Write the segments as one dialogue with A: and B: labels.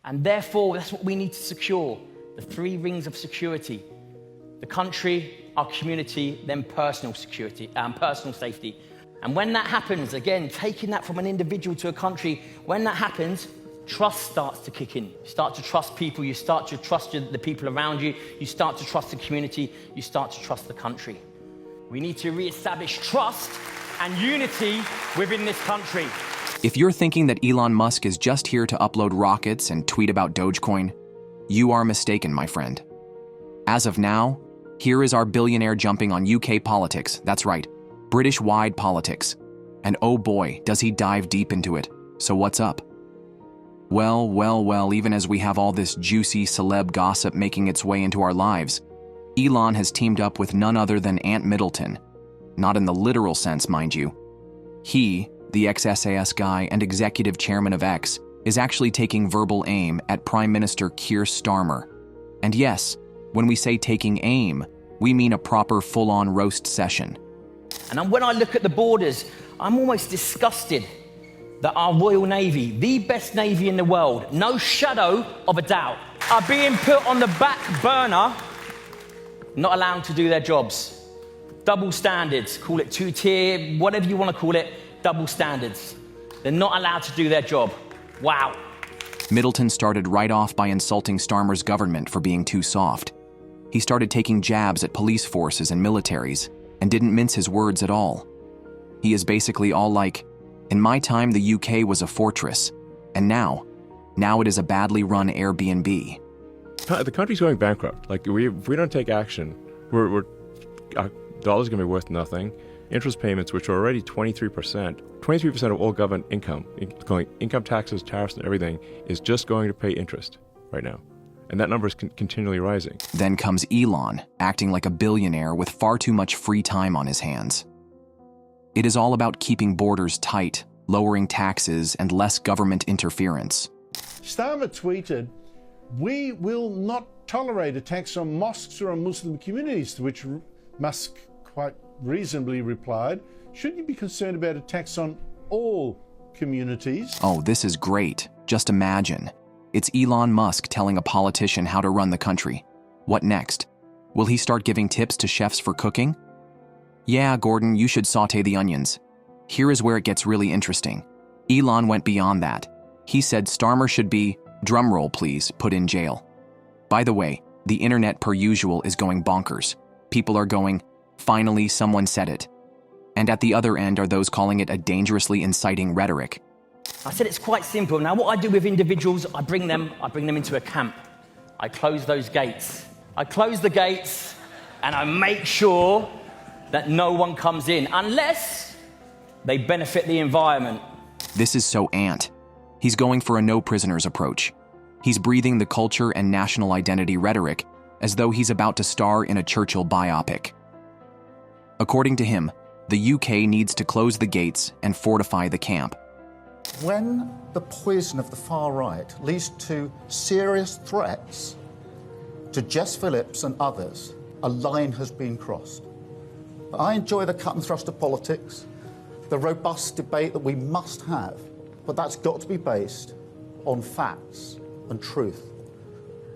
A: And therefore, that's what we need to secure, the three rings of security: the country, our community, then personal security, personal safety. And when that happens, again, taking that from an individual to a country, when that happens, trust starts to kick in. You start to trust people, you start to trust the people around you, you start to trust the community, you start to trust the country. We need to reestablish trust and unity within this country.
B: If you're thinking that Elon Musk is just here to upload rockets and tweet about Dogecoin, you are mistaken, my friend. As of now, here is our billionaire jumping on UK politics. That's right, British-wide politics. And oh boy, does he dive deep into it. So what's up? Well, even as we have all this juicy celeb gossip making its way into our lives, Elon has teamed up with none other than Aunt Middleton. Not in the literal sense, mind you. He, the ex-SAS guy and executive chairman of X, is actually taking verbal aim at Prime Minister Kier Starmer. And yes, when we say taking aim, we mean a proper full-on roast session.
A: And when I look at the borders, I'm almost disgusted that our Royal Navy, the best Navy in the world, no shadow of a doubt, are being put on the back burner, not allowed to do their jobs. Double standards, call it two-tier, whatever you want to call it, double standards. They're not allowed to do their job. Wow.
B: Middleton started right off by insulting Starmer's government for being too soft. He started taking jabs at police forces and militaries and didn't mince his words at all. He is basically all like, in my time the UK was a fortress, and now it is a badly run Airbnb.
C: The country's going bankrupt. Like, if we don't take action, our dollar's going to be worth nothing. Interest payments, which are already 23% of all government income, income taxes, tariffs, and everything, is just going to pay interest right now. And that number is continually rising.
B: Then comes Elon, acting like a billionaire with far too much free time on his hands. It is all about keeping borders tight, lowering taxes, and less government interference.
D: Starmer tweeted, "We will not tolerate attacks on mosques or on Muslim communities," to which Musk quite reasonably replied, "Shouldn't you be concerned about attacks on all communities?"
B: Oh, this is great. Just imagine. It's Elon Musk telling a politician how to run the country. What next? Will he start giving tips to chefs for cooking? Yeah, Gordon, you should saute the onions. Here is where it gets really interesting. Elon went beyond that. He said Starmer should be, drumroll please, put in jail. By the way, the internet per usual is going bonkers. People are going, finally someone said it. And at the other end are those calling it a dangerously inciting rhetoric.
A: I said it's quite simple. Now what I do with individuals, I bring them into a camp. I close those gates. I close the gates and I make sure that no one comes in unless they benefit the environment.
B: This is so Ant. He's going for a no prisoners approach. He's breathing the culture and national identity rhetoric as though he's about to star in a Churchill biopic. According to him, the UK needs to close the gates and fortify the camp.
E: When the poison of the far right leads to serious threats to Jess Phillips and others, a line has been crossed. I enjoy the cut and thrust of politics, the robust debate that we must have, but that's got to be based on facts and truth,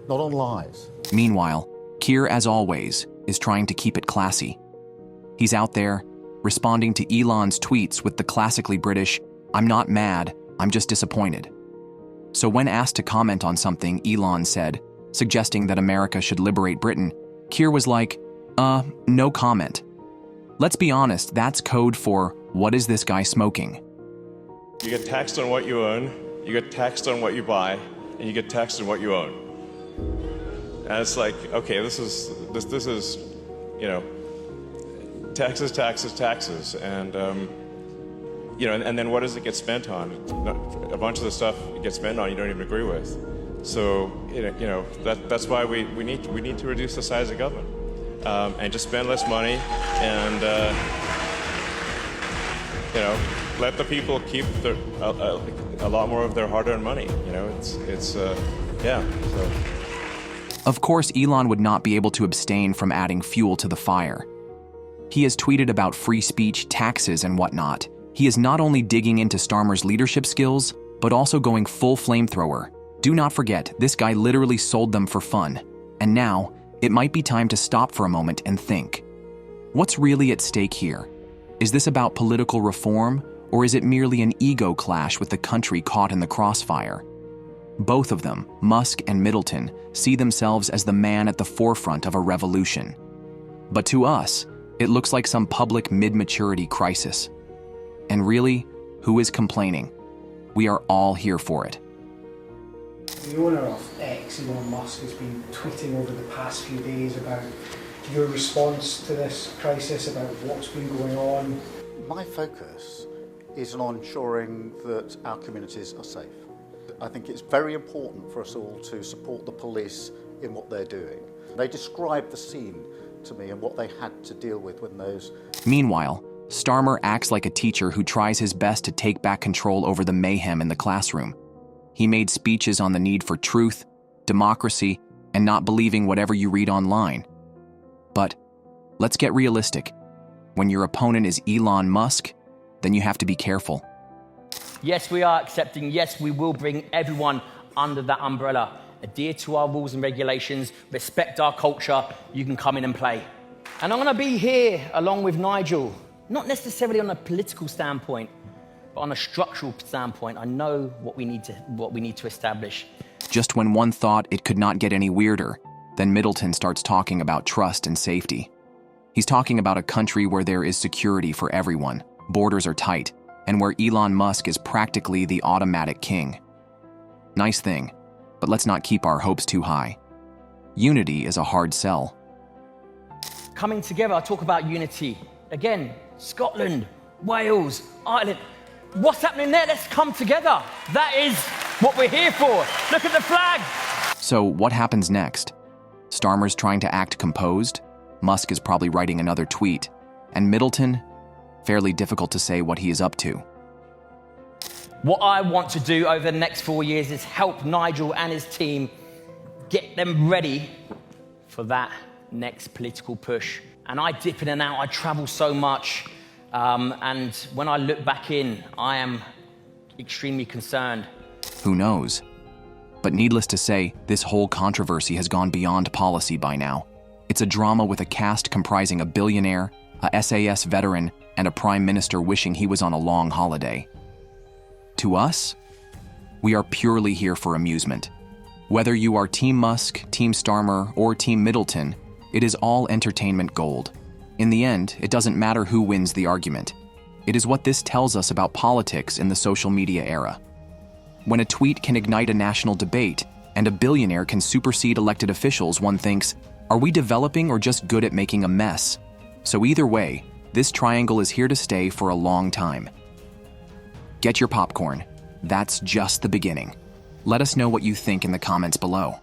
E: not on lies.
B: Meanwhile, Kier, as always, is trying to keep it classy. He's out there, responding to Elon's tweets with the classically British, "I'm not mad, I'm just disappointed." So when asked to comment on something Elon said, suggesting that America should liberate Britain, Kier was like, no comment. Let's be honest, that's code for, what is this guy smoking?
F: You get taxed on what you own, you get taxed on what you buy, and you get taxed on what you own. And it's like, okay, this is, you know, taxes, and you know, and then what does it get spent on? A bunch of the stuff it gets spent on you don't even agree with. So you know that's why we need to reduce the size of government and just spend less money and you know, let the people keep a lot more of their hard-earned money. You know, it's yeah. So.
B: Of course, Elon would not be able to abstain from adding fuel to the fire. He has tweeted about free speech, taxes, and whatnot. He is not only digging into Starmer's leadership skills, but also going full flamethrower, Do not forget, this guy literally sold them for fun. And now, it might be time to stop for a moment and think. What's really at stake here? Is this about political reform, or is it merely an ego clash with the country caught in the crossfire? Both of them, Musk and Middleton, see themselves as the man at the forefront of a revolution. But to us, it looks like some public mid-maturity crisis. And really, who is complaining? We are all here for it.
G: The owner of X, Elon Musk, has been tweeting over the past few days about your response to this crisis, about what's been going on.
E: My focus is on ensuring that our communities are safe. I think it's very important for us all to support the police in what they're doing. They described the scene to me and what they had to deal with when those...
B: Meanwhile, Starmer acts like a teacher who tries his best to take back control over the mayhem in the classroom. He made speeches on the need for truth, democracy, and not believing whatever you read online. But let's get realistic. When your opponent is Elon Musk, then you have to be careful.
A: Yes, we are accepting. Yes, we will bring everyone under that umbrella. Adhere to our rules and regulations, respect our culture, you can come in and play. And I'm going to be here along with Nigel, not necessarily on a political standpoint, but on a structural standpoint. I know what we need to establish.
B: Just when one thought it could not get any weirder, then Middleton starts talking about trust and safety. He's talking about a country where there is security for everyone, borders are tight, and where Elon Musk is practically the automatic king. Nice thing, but let's not keep our hopes too high. Unity is a hard sell.
A: Coming together, I talk about unity. Again, Scotland, Wales, Ireland. What's happening there? Let's come together. That is what we're here for. Look at the flag.
B: So what happens next? Starmer's trying to act composed, Musk is probably writing another tweet, and Middleton, fairly difficult to say what he is up to.
A: What I want to do over the next 4 years is help Nigel and his team get them ready for that next political push. And I dip in and out, I travel so much, and when I look back in, I am extremely concerned.
B: Who knows? But needless to say, this whole controversy has gone beyond policy by now. It's a drama with a cast comprising a billionaire, a SAS veteran, and a prime minister wishing he was on a long holiday. To us, we are purely here for amusement. Whether you are Team Musk, Team Starmer, or Team Middleton, it is all entertainment gold. In the end, it doesn't matter who wins the argument. It is what this tells us about politics in the social media era. When a tweet can ignite a national debate, and a billionaire can supersede elected officials, one thinks, are we developing or just good at making a mess? So either way, this triangle is here to stay for a long time. Get your popcorn. That's just the beginning. Let us know what you think in the comments below.